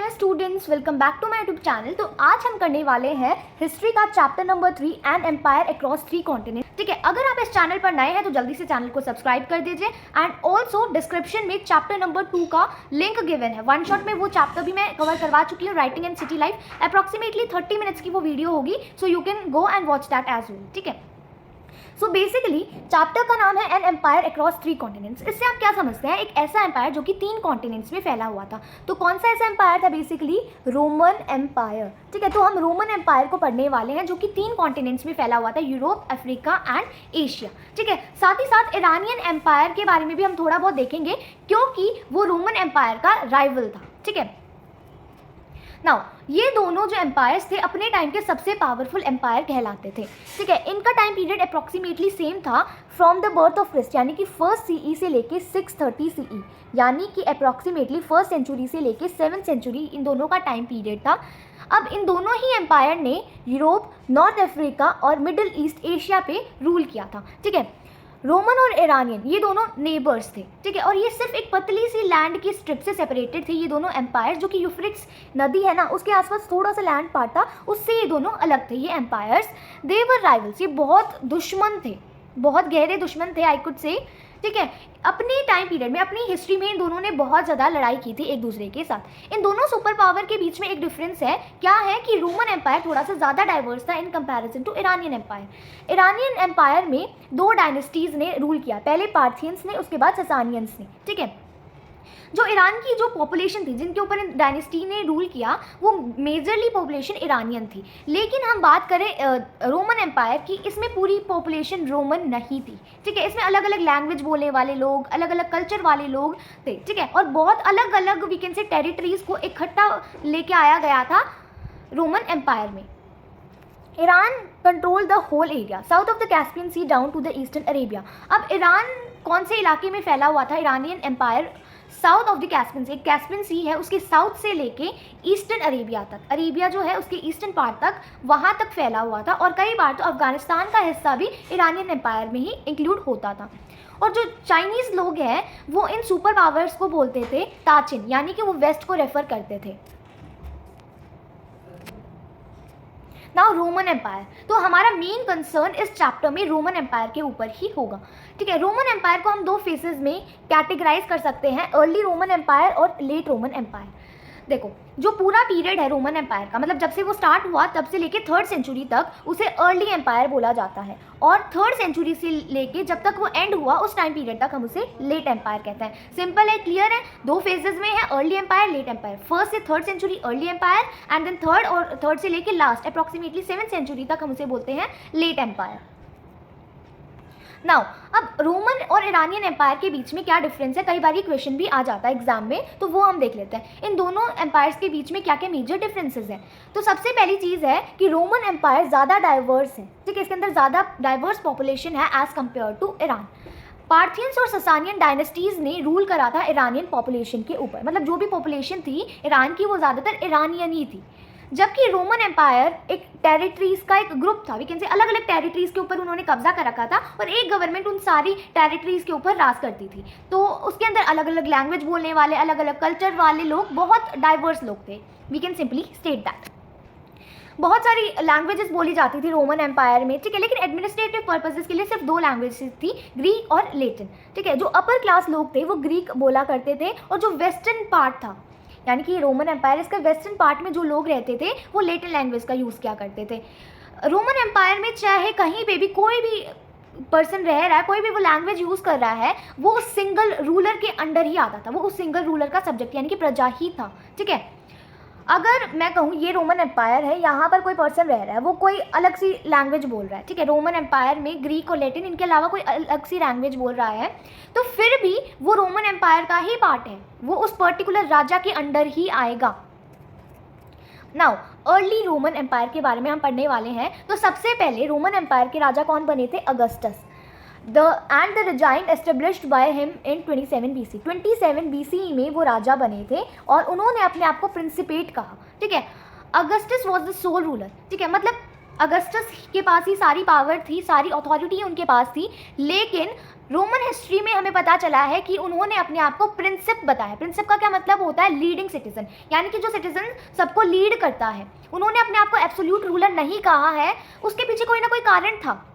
Students, welcome back to my YouTube channel. तो आज हम करने वाले हैं हिस्ट्री का chapter number 3 an empire across 3 continent. ठीक है, अगर आप इस चैनल पर नए हैं तो जल्दी से चैनल को सब्सक्राइब कर दीजिए एंड ऑल्सो डिस्क्रिप्शन में चैप्टर नंबर 2 का लिंक गिवन है। वन शॉट में वो चैप्टर भी मैं कवर करवा चुकी हूँ, writing and city life. Approximately 30 minutes की वो वीडियो होगी, so you can go and watch that as well. ठीक है, सो बेसिकली चैप्टर का नाम है एन एम्पायर अक्रॉस 3 कॉन्टिनेंट्स। इससे आप क्या समझते हैं, एक ऐसा एम्पायर जो कि 3 कॉन्टिनेंट्स में फैला हुआ था। तो कौन सा ऐसा एम्पायर था? Basically Roman empire. ठीक है, तो हम रोमन एम्पायर को पढ़ने वाले हैं जो कि 3 कॉन्टिनेंट्स में फैला हुआ था, यूरोप, अफ्रीका एंड एशिया। ठीक है, साथ ही साथ ईरानियन एम्पायर के बारे में भी हम थोड़ा बहुत देखेंगे क्योंकि वो रोमन एम्पायर का राइवल था। ठीक है, नाउ ये दोनों जो एम्पायर्स थे अपने टाइम के सबसे पावरफुल एम्पायर कहलाते थे। ठीक है, इनका टाइम पीरियड अप्रॉक्सीमेटली सेम था from the birth of Christ, यानी कि 1st CE से लेके 630 CE, यानी कि अप्रॉक्सीमेटली 1st सेंचुरी से लेके 7th सेंचुरी इन दोनों का टाइम पीरियड था। अब इन दोनों ही एम्पायर ने यूरोप, नॉर्थ अफ्रीका और मिडिल ईस्ट एशिया पे रूल किया था। ठीक है, रोमन और ईरानियन ये दोनों नेबर्स थे। ठीक है, और ये सिर्फ एक पतली सी लैंड की स्ट्रिप से सेपरेटेड थे ये दोनों एम्पायर, जो कि यूफ्रेट्स नदी है ना उसके आसपास थोड़ा सा लैंड पार्ट था, उससे ये दोनों अलग थे। ये एम्पायर्स दे वर राइवल्स, ये बहुत दुश्मन थे, बहुत गहरे दुश्मन थे आई कुड से। ठीक है, अपने टाइम पीरियड में, अपनी हिस्ट्री में इन दोनों ने बहुत ज़्यादा लड़ाई की थी एक दूसरे के साथ। इन दोनों सुपर पावर के बीच में एक डिफरेंस है, क्या है कि रोमन एम्पायर थोड़ा सा ज़्यादा डाइवर्स था in comparison to Iranian empire. Iranian empire में 2 डायनेस्टीज़ ने रूल किया, पहले पार्थियंस ने, उसके बाद ससानियंस ने। ठीक है, जो ईरान की जो पॉपुलेशन थी जिनके ऊपर डायनेस्टी ने रूल किया वो मेजरली पॉपुलेशन ईरानियन थी। लेकिन हम बात करें रोमन एम्पायर की, इसमें पूरी पॉपुलेशन रोमन नहीं थी। ठीक है, इसमें अलग अलग लैंग्वेज बोलने वाले लोग, अलग अलग कल्चर वाले लोग थे। ठीक है, और बहुत अलग अलग वी कैन से टेरिटरीज को इकट्ठा लेके आया गया था रोमन एम्पायर में। Iran control the whole area south of the Caspian sea down to the eastern Arabia. अब ईरान कौन से इलाके में फैला हुआ था? Iranian empire south of the Caspian sea, Caspian sea है उसके साउथ से लेके ईस्टर्न अरेबिया तक, अरेबिया जो है उसके ईस्टर्न पार्ट तक, वहाँ तक फैला हुआ था। और कई बार तो अफगानिस्तान का हिस्सा भी ईरानियन एम्पायर में ही इंक्लूड होता था। और जो चाइनीज़ लोग हैं वो इन सुपर पावर्स को बोलते थे ताचिन, यानी कि वो वेस्ट को रेफर करते थे। नाउ रोमन एम्पायर, तो हमारा मेन कंसर्न इस चैप्टर में रोमन एम्पायर के ऊपर ही होगा। ठीक है, रोमन एम्पायर को हम 2 फेजेस में कैटेगराइज कर सकते हैं, अर्ली रोमन एम्पायर और लेट रोमन एम्पायर। देखो, जो पूरा पीरियड है रोमन एम्पायर का, मतलब जब से वो स्टार्ट हुआ तब से लेके 3rd सेंचुरी तक उसे अर्ली एम्पायर बोला जाता है, और 3rd सेंचुरी से लेके जब तक वो एंड हुआ उस टाइम पीरियड तक हम उसे लेट एम्पायर कहते हैं। सिंपल है, क्लियर है, 2 फेजेस में है, early empire, late empire. 1st से 3rd century early empire and then 3rd और 3rd से लेके लास्ट अप्रॉक्सीमेटली 7th सेंचुरी तक हम उसे बोलते हैं लेट एम्पायर। नाउ अब रोमन और ईरानियन एम्पायर के बीच में क्या डिफरेंस है, कई बार ये क्वेश्चन भी आ जाता है एग्जाम में, तो वो हम देख लेते हैं। इन दोनों एम्पायर्स के बीच में क्या क्या मेजर डिफरेंसेस हैं। तो सबसे पहली चीज़ है कि रोमन एम्पायर ज़्यादा डाइवर्स है। ठीक है, इसके अंदर ज़्यादा डाइवर्स पॉपुलेशन है as compare to Iran. Parthians और ससानियन डायनेस्टीज़ ने रूल करा था ईरानियन पॉपुलेशन के ऊपर, मतलब जो भी पॉपुलेशन थी ईरान की वो ज़्यादातर ईरानियन ही थी। जबकि रोमन एम्पायर एक टेरिटरीज का एक ग्रुप था, वी कैन से अलग अलग टेरिटरीज के ऊपर उन्होंने कब्जा कर रखा था और एक गवर्नमेंट उन सारी टेरिटरीज के ऊपर राज करती थी। तो उसके अंदर अलग अलग लैंग्वेज बोलने वाले, अलग अलग कल्चर वाले लोग, बहुत डाइवर्स लोग थे, we can simply state that. बहुत सारी लैंग्वेजेस बोली जाती थी रोमन एम्पायर में। ठीक है, लेकिन एडमिनिस्ट्रेटिव पर्पसेस के लिए सिर्फ 2 लैंग्वेजेस थी, ग्रीक और लेटिन। ठीक है, जो अपर क्लास लोग थे वो ग्रीक बोला करते थे, और जो वेस्टर्न पार्ट था, यानी कि रोमन एम्पायर इसका वेस्टर्न पार्ट में जो लोग रहते थे वो लेटिन लैंग्वेज का यूज़ किया करते थे। रोमन एम्पायर में चाहे कहीं पे भी कोई भी पर्सन रह रहा है, कोई भी वो लैंग्वेज यूज़ कर रहा है, वो उस सिंगल रूलर के अंडर ही आता था, वो उस सिंगल रूलर का सब्जेक्ट यानी कि प्रजा ही था। ठीक है, अगर मैं कहूँ ये रोमन एम्पायर है, यहाँ पर कोई पर्सन रह रहा है, वो कोई अलग सी लैंग्वेज बोल रहा है। ठीक है, रोमन एम्पायर में ग्रीक और लैटिन इनके अलावा कोई अलग सी लैंग्वेज बोल रहा है, तो फिर भी वो रोमन एम्पायर का ही पार्ट है, वो उस पर्टिकुलर राजा के अंडर ही आएगा। नाउ अर्ली रोमन एम्पायर के बारे में हम पढ़ने वाले हैं। तो सबसे पहले रोमन एम्पायर के राजा कौन बने थे? Augustus. the regime established by him in 27 BC। 27 BC में वो राजा बने थे और उन्होंने अपने आप को प्रिंसिपेट कहा। ठीक है, Augustus was the sole ruler. ठीक है, मतलब अगस्टस के पास ही सारी पावर थी, सारी अथॉरिटी उनके पास थी, लेकिन रोमन हिस्ट्री में हमें पता चला है कि उन्होंने अपने आप को प्रिंसिप बताया। प्रिंसिप का क्या मतलब होता है? लीडिंग सिटीजन, यानी कि जो सिटीजन सबको लीड करता है। उन्होंने अपने आप को एब्सोल्यूट रूलर नहीं कहा है, उसके पीछे कोई ना कोई कारण था।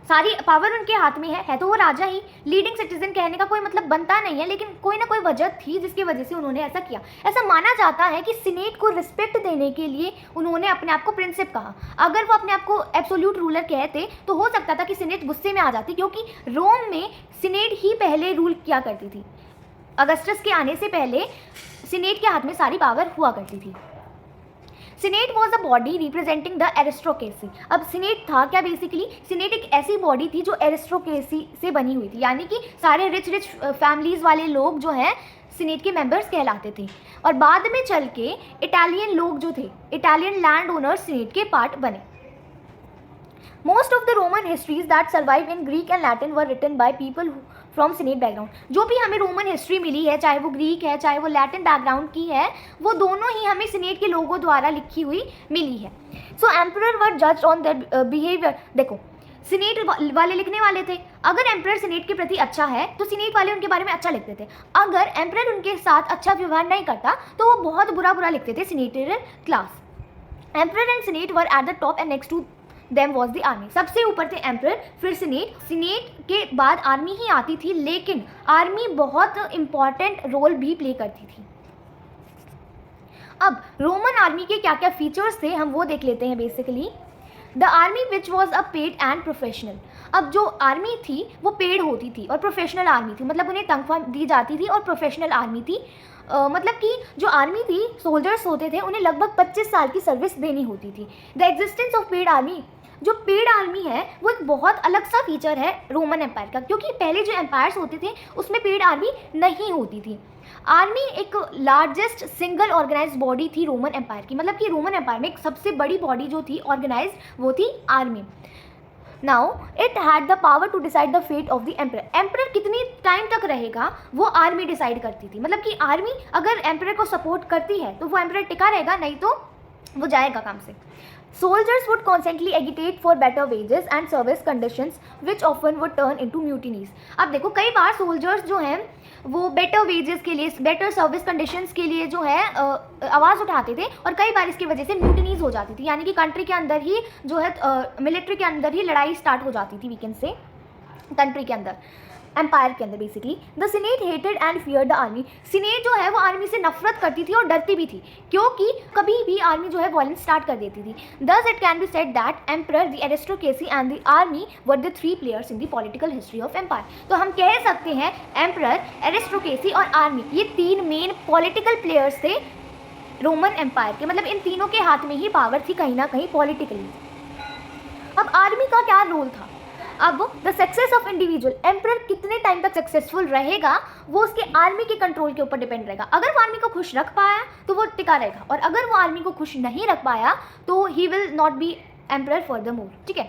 सारी पावर उनके हाथ में है तो वो राजा ही। लीडिंग सिटीजन कहने का कोई मतलब बनता नहीं है, लेकिन कोई ना कोई वजह थी जिसकी वजह से उन्होंने ऐसा किया। ऐसा माना जाता है कि सीनेट को रिस्पेक्ट देने के लिए उन्होंने अपने आप को प्रिंसिप कहा। अगर वो अपने आप को एब्सोल्यूट रूलर कहते तो हो सकता था कि सीनेट गुस्से में आ जाती, क्योंकि रोम में सीनेट ही पहले रूल किया करती थी। अगस्टस के आने से पहले सीनेट के हाथ में सारी पावर हुआ करती थी। Senate was a body representing the aristocracy. अब सीनेट था क्या? बेसिकली सीनेट एक ऐसी बॉडी थी जो एरिस्टोक्रेसी से बनी हुई थी, यानी कि सारे रिच फैमिलीज वाले लोग जो हैं सीनेट के मेंबर्स कहलाते थे। और बाद में चल के इटालियन लोग जो थे, इटालियन लैंड ओनर्स सीनेट के पार्ट बने। Most of the Roman histories that survive in Greek and Latin were written by people from Senate background। जो भी हमें रोमन हिस्ट्री मिली है, चाहे वो ग्रीक है चाहे वो लैटिन बैकग्राउंड की है, वो दोनों ही हमें सीनेट के लोगों द्वारा लिखी हुई मिली है। So emperor were judged on their behaviour. देखो, सीनेट वाले लिखने वाले थे। अगर एम्परर सीनेट के प्रति अच्छा है तो सीनेट वाले उनके बारे में अच्छा लिखते थे। अगर एम्परर उनके साथ अच्छा व्यवहार नहीं करता तो वो बहुत बुरा लिखते थे, senatorial class. Emperor and senate were at the top and next to them was the army. सबसे ऊपर थे एम्परर, फिर सीनेट। सीनेट के बाद आर्मी ही आती थी, लेकिन आर्मी बहुत इंपॉर्टेंट रोल भी प्ले करती थी। अब रोमन आर्मी के क्या क्या फीचर्स थे हम वो देख लेते हैं। Basically the army which was a paid and professional. अब जो आर्मी थी वो पेड होती थी और प्रोफेशनल आर्मी थी, मतलब उन्हें तनख्वाह दी जाती थी और प्रोफेशनल आर्मी थी। मतलब कि जो आर्मी थी, सोल्जर्स होते थे, उन्हें लगभग 25 साल की सर्विस देनी होती थी। The existence of paid army, जो पेड आर्मी है वो एक बहुत अलग सा फीचर है रोमन एम्पायर का, क्योंकि पहले जो एम्पायर्स होते थे उसमें पेड आर्मी नहीं होती थी। आर्मी एक लार्जेस्ट सिंगल ऑर्गेनाइज्ड बॉडी थी रोमन एम्पायर की, मतलब कि रोमन एम्पायर में एक सबसे बड़ी बॉडी जो थी ऑर्गेनाइज्ड, वो थी army. Now it had the power to decide the fate of the emperor. Emperor कितनी टाइम तक रहेगा वो आर्मी डिसाइड करती थी। मतलब कि आर्मी अगर एम्परर को सपोर्ट करती है तो वो एम्परर टिका रहेगा, नहीं तो वो जाएगा काम से। Soldiers would constantly agitate for better wages and service conditions, which often would turn into mutinies। अब देखो, कई बार सोल्जर्स जो हैं वो बेटर वेजेस के लिए, बेटर सर्विस कंडीशंस के लिए जो है आवाज़ उठाते थे, और कई बार इसकी वजह से म्यूटिनीज हो जाती थी, यानी कि कंट्री के अंदर ही जो है मिलिट्री के अंदर ही लड़ाई स्टार्ट हो जाती थी, वी कैन से कंट्री के अंदर, एम्पायर के अंदर। Basically the senate hated and fear the army. Senate जो है वो आर्मी से नफरत करती थी और डरती भी थी, क्योंकि कभी भी आर्मी जो है वॉयलेंस स्टार्ट कर देती थी। Thus it can be said that emperor, the aristocracy and the army were the three players in the political history of empire. तो हम कह सकते हैं एम्परर, एरिस्टोक्रेसी और आर्मी, ये तीन मेन पॉलिटिकल प्लेयर्स थे रोमन एम्पायर के। मतलब इन तीनों के हाथ में ही पावर थी कहीं ना कहीं पॉलिटिकली। अब आर्मी का क्या रोल था? अब the success of individual, emperor कितने टाइम तक सक्सेसफुल रहेगा वो उसके आर्मी के कंट्रोल के ऊपर डिपेंड रहेगा। अगर वो आर्मी को खुश रख पाया तो वो टिका रहेगा, और अगर वो आर्मी को खुश नहीं रख पाया तो he will not be emperor furthermore. ठीक है।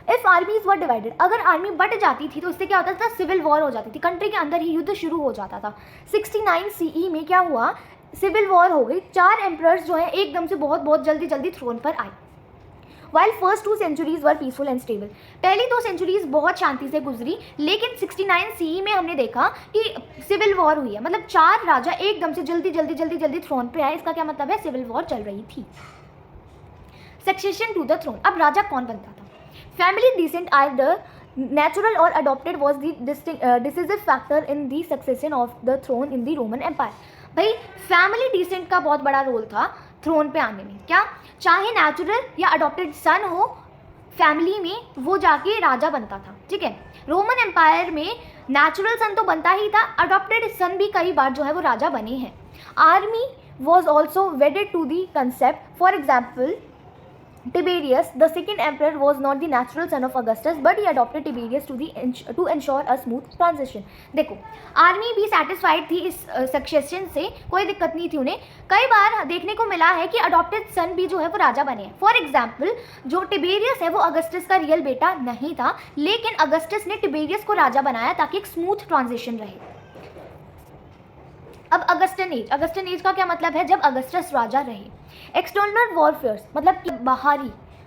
इफ आर्मीज वर डिवाइडेड, अगर आर्मी बट जाती थी तो इससे क्या होता था? सिविल वॉर हो जाती थी, कंट्री के अंदर ही युद्ध शुरू हो जाता था। 69 CE में क्या हुआ? सिविल वॉर हो गई। 4 एम्परर्स जो हैं एकदम से बहुत जल्दी थ्रोन पर आए। While first 2 centuries were peaceful and stable, पहली 2 सेंचुरीज बहुत शांति से गुजरी, लेकिन 69 CE में हमने देखा कि सिविल वॉर हुई है। मतलब 4 राजा एकदम से जल्दी थ्रोन पे आए। इसका क्या मतलब है? सिविल वॉर चल रही थी। सक्सेशन टू द थ्रोन, अब राजा कौन बनता था? फैमिली डिसेंट आइदर नेचुरल और adopted was the decisive factor in the succession of the throne in the Roman empire. भाई, फैमिली डिसेंट का बहुत बड़ा रोल था थ्रोन पे आने में। क्या? चाहे नेचुरल या अडॉप्टेड सन हो, फैमिली में वो जाके राजा बनता था। ठीक है। रोमन एम्पायर में नेचुरल सन तो बनता ही था, अडॉप्टेड सन भी कई बार जो है वो राजा बने हैं। Army was also wedded to the concept. For example, Tiberius, the second emperor, was not the natural son of Augustus, but he adopted Tiberius to ensure a smooth transition। देखो, आर्मी भी सेटिस्फाइड थी इस succession से, कोई दिक्कत नहीं थी उन्हें। कई बार देखने को मिला है कि अडॉप्टेड सन भी जो है वो राजा बने हैं। फॉर एग्जाम्पल, जो टिबेरियस है वो अगस्टस का रियल बेटा नहीं था, लेकिन अगस्टस ने टिबेरियस को राजा बनाया ताकि एक स्मूथ ट्रांजिशन रहे। अब अगस्टन एज का क्या मतलब है? जब अगस्टस राजा रहे। एक्सटर्नल वॉरफेयर, मतलब कि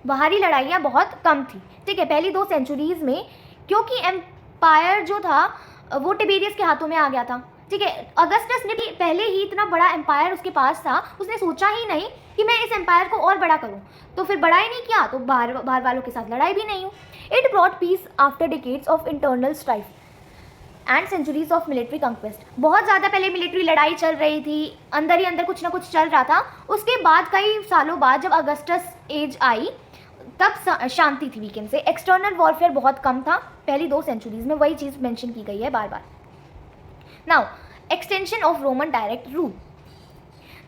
बाहरी लड़ाइयाँ बहुत कम थी। ठीक है। पहली 2 सेंचुरीज में क्योंकि एम्पायर जो था वो टिबेरियस के हाथों में आ गया था। ठीक है, अगस्टस ने भी पहले ही इतना बड़ा एम्पायर उसके पास था, उसने सोचा ही नहीं कि मैं इस एम्पायर को और बड़ा करूं, तो फिर बड़ा ही नहीं किया, तो बाहर वालों के साथ लड़ाई भी नहीं हुई। It brought peace after decades of internal strife and centuries of military conquest. बहुत ज़्यादा पहले मिलिट्री लड़ाई चल रही थी, अंदर ही अंदर कुछ ना कुछ चल रहा था। उसके बाद कई सालों बाद जब अगस्टस एज आई तब शांति थी वीकेंड से। एक्सटर्नल वॉरफेयर बहुत कम था पहली 2 सेंचुरीज में, वही चीज़ मेंशन की गई है बार बार। Now extension of Roman direct rule.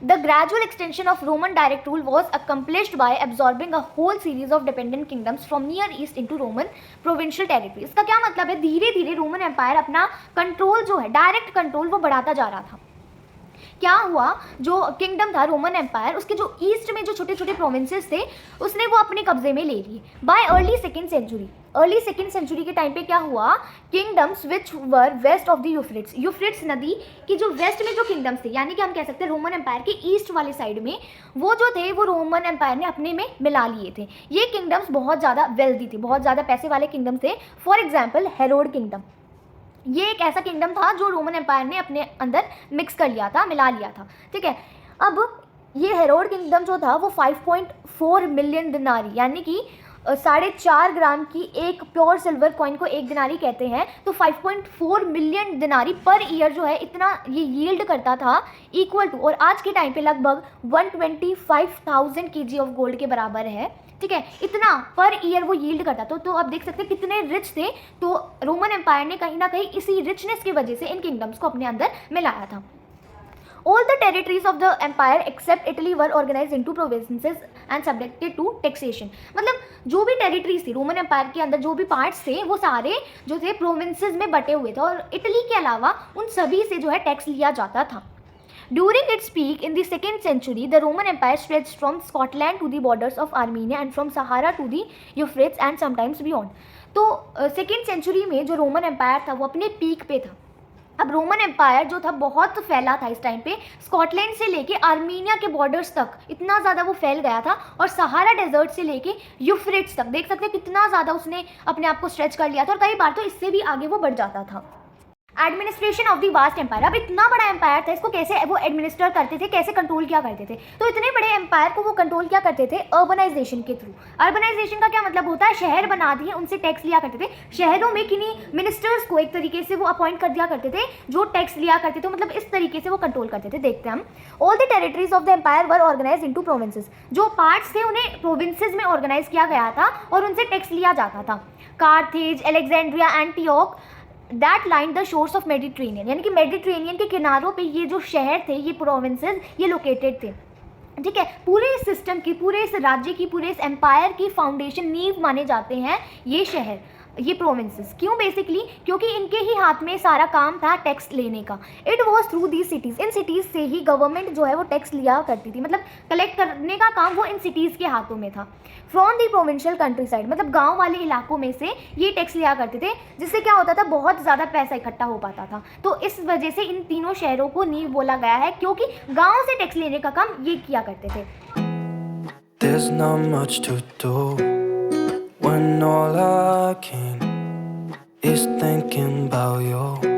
The gradual extension of Roman direct rule was accomplished by absorbing a whole series of dependent kingdoms from Near East into Roman provincial territories. इसका क्या मतलब है, धीरे धीरे रोमन एम्पायर अपना control जो है, direct control, वो बढ़ाता जा रहा था। क्या हुआ, जो किंगडम था रोमन एम्पायर, उसके जो ईस्ट में जो छोटे छोटे प्रोविंसेस थे उसने वो अपने कब्जे में ले लिए। बाय अर्ली सेकेंड सेंचुरी के टाइम पे क्या हुआ, kingdoms which were west of the Euphrates नदी की जो वेस्ट में जो किंगडम्स थे, यानी कि हम कह सकते हैं रोमन एम्पायर के ईस्ट वाले साइड में, वो जो थे वो रोमन एम्पायर ने अपने में मिला लिए थे। ये किंगडम्स बहुत ज़्यादा वेल्दी थे, बहुत ज़्यादा पैसे वाले किंगडम थे। फॉर एग्जाम्पल हेरोड किंगडम, ये एक ऐसा किंगडम था जो रोमन एम्पायर ने अपने अंदर मिक्स कर लिया था, मिला लिया था। ठीक है, अब ये हेरोड किंगडम जो था वो 5.4 मिलियन दिनारी, यानी कि 4.5 ग्राम की एक प्योर सिल्वर कॉइन को 1 दिनारी कहते हैं, तो 5.4 मिलियन दिनारी पर ईयर जो है, इतना ये यील्ड करता था, इक्वल टू, और आज के टाइम पे लगभग 125,000 kg ऑफ गोल्ड के बराबर है। ठीक है, इतना पर ईयर वो यील्ड करता था। तो आप देख सकते हैं कितने रिच थे। तो रोमन एम्पायर ने कहीं ना कहीं इसी रिचनेस की वजह से इन किंगडम्स को अपने अंदर मिलाया था। All the territories of the empire except Italy were organized into provinces and subjected to taxation. मतलब जो भी टेरिटरीज थी रोमन एम्पायर के अंदर, जो भी पार्ट्स थे, वो सारे जो थे प्रोविंसेस में बटे हुए थे, और इटली के अलावा उन सभी से जो है टैक्स लिया जाता था। During its peak in the 2nd century, the Roman Empire stretched from Scotland to the borders of Armenia and from Sahara to the Euphrates and sometimes beyond. तो 2nd सेंचुरी में जो रोमन एम्पायर था वो अपने peak पे था। अब Roman empire जो था बहुत फैला था इस टाइम पे, स्कॉटलैंड से लेके आर्मीनिया के बॉर्डर्स तक इतना ज़्यादा वो फैल गया था, और सहारा डेजर्ट से लेके यूफ्रेट्स तक, देख सकते हैं कितना ज़्यादा उसने अपने आप को स्ट्रेच कर लिया था, और कई बार तो इससे भी आगे वो बढ़ जाता था। Administration of the vast empire, अब इतना बड़ा एम्पायर था, इसको कैसे वो एडमिनिस्टर करते थे, कैसे कंट्रोल किया करते थे। तो इतने बड़े एम्पायर को वो कंट्रोल किया करते थे अर्बनाइजेशन के थ्रू। अर्बनाइजेशन का क्या मतलब होता है, शहर बना दिए, उनसे टैक्स लिया करते थे। शहरों में किन्हीं मिनिस्टर्स को एक तरीके से वो अपॉइंट कर दिया करते थे जो टैक्स लिया करते थे, मतलब इस तरीके से वो कंट्रोल करते थे। देखते हैं हम, all the territories of the empire were organize into provinces, जो पार्ट्स थे उन्हें प्रोविंसेस में ऑर्गेनाइज किया गया था और उनसे टैक्स लिया जाता था। Carthage, Alexandria, Antioch that line the shores of Mediterranean, यानी कि मेडिट्रेनियन के किनारों पे ये जो शहर थे, ये प्रोविंसेस, ये लोकेटेड थे। ठीक है, पूरे इस सिस्टम की, पूरे इस राज्य की, पूरे इस एम्पायर की फाउंडेशन, नींव माने जाते हैं ये शहर, ये प्रोविंसेस। क्यों? बेसिकली क्योंकि इनके ही हाथ में सारा काम था टैक्स लेने का। It was through the cities, in cities से ही गवर्नमेंट जो है वो टैक्स लिया करती थी, मतलब कलेक्ट करने का काम वो इन सिटीज़ के हाथों में था। From the provincial country side, मतलब गाँव वाले इलाकों में से ये टैक्स लिया करते थे, जिससे क्या होता था, बहुत ज़्यादा पैसा इकट्ठा हो पाता था। तो इस वजह से इन तीनों शहरों को नींव बोला गया है, क्योंकि गाँव से टैक्स लेने का काम ये किया करते थे। There's not much to do when all I can is thinking about you.